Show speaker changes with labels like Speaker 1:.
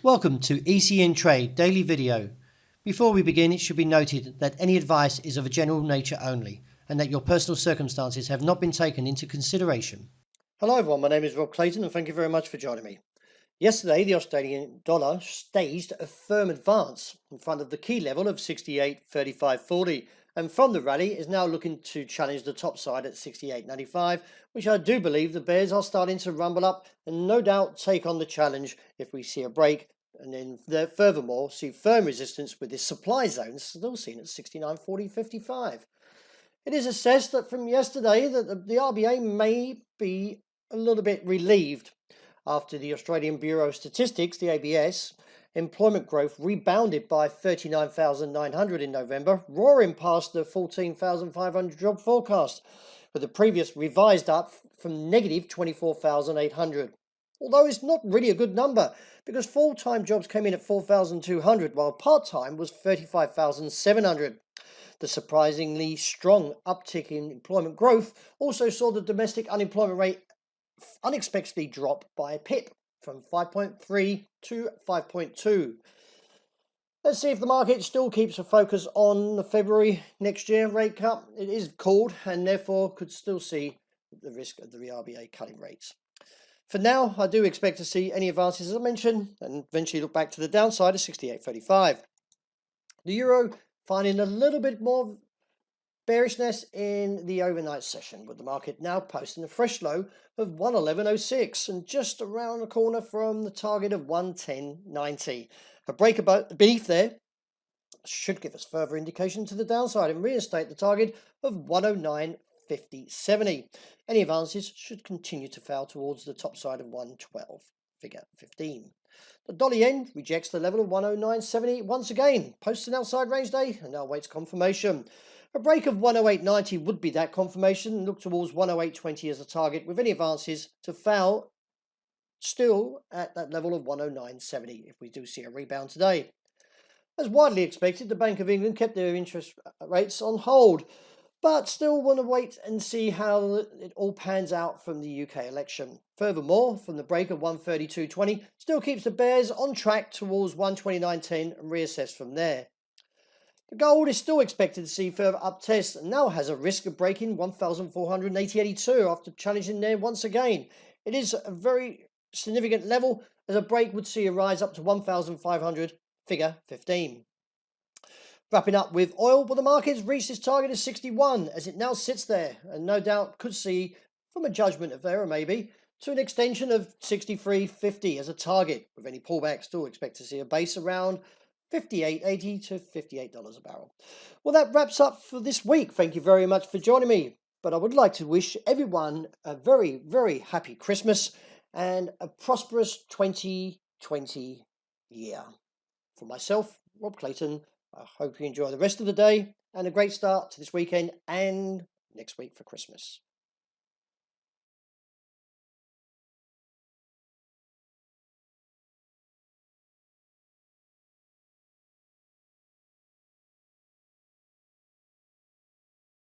Speaker 1: Welcome to ECN Trade Daily Video. Before we begin, it should be noted that any advice is of a general nature only and that your personal circumstances have not been taken into consideration.
Speaker 2: Hello everyone, my name is Rob Clayton and thank you very much for joining me. Yesterday, the Australian dollar staged a firm advance in front of the key level of 68.3540, and from the rally is now looking to challenge the top side at 68.95, which I do believe the bears are starting to rumble up and no doubt take on the challenge if we see a break, and then furthermore see firm resistance with this supply zone still seen at 69.4055. It is assessed that from yesterday that the RBA may be a little bit relieved after the Australian Bureau of Statistics, the ABS, employment growth rebounded by 39,900 in November, roaring past the 14,500 job forecast, with the previous revised up from negative 24,800. Although it's not really a good number, because full-time jobs came in at 4,200, while part-time was 35,700. The surprisingly strong uptick in employment growth also saw the domestic unemployment rate unexpectedly drop by a pip from 5.3 to 5.2. Let's see if the market still keeps a focus on the February next year rate cut. It is called and therefore could still see the risk of the RBA cutting rates. For now, I do expect to see any advances as I mentioned and eventually look back to the downside of 68.35. The euro finding a little bit more bearishness in the overnight session, with the market now posting a fresh low of 111.06 and just around the corner from the target of 110.90. A break beneath there should give us further indication to the downside and reinstate the target of 109.5070. Any advances should continue to fail towards the top side of 112, figure 15. The dollar yen rejects the level of 109.70 once again, posts an outside range day and now waits confirmation. A break of 108.90 would be that confirmation and look towards 108.20 as a target, with any advances to fail still at that level of 109.70 if we do see a rebound today. As widely expected, the Bank of England kept their interest rates on hold, but still want to wait and see how it all pans out from the UK election. Furthermore, from the break of 132.20, still keeps the bears on track towards 129.10 and reassess from there. The gold is still expected to see further up tests and now has a risk of breaking 1,480.82 after challenging there once again. It is a very significant level, as a break would see a rise up to 1,500, figure 15. Wrapping up with oil, well, the market's reached its target of 61 as it now sits there and no doubt could see, from a judgment of error maybe, to an extension of 63.50 as a target, with any pullback still expect to see a base around $58.80 to $58 a barrel. Well, that wraps up for this week. Thank you very much for joining me. But I would like to wish everyone a very, very happy Christmas and a prosperous 2020 year. For myself, Rob Clayton, I hope you enjoy the rest of the day and a great start to this weekend and next week for Christmas.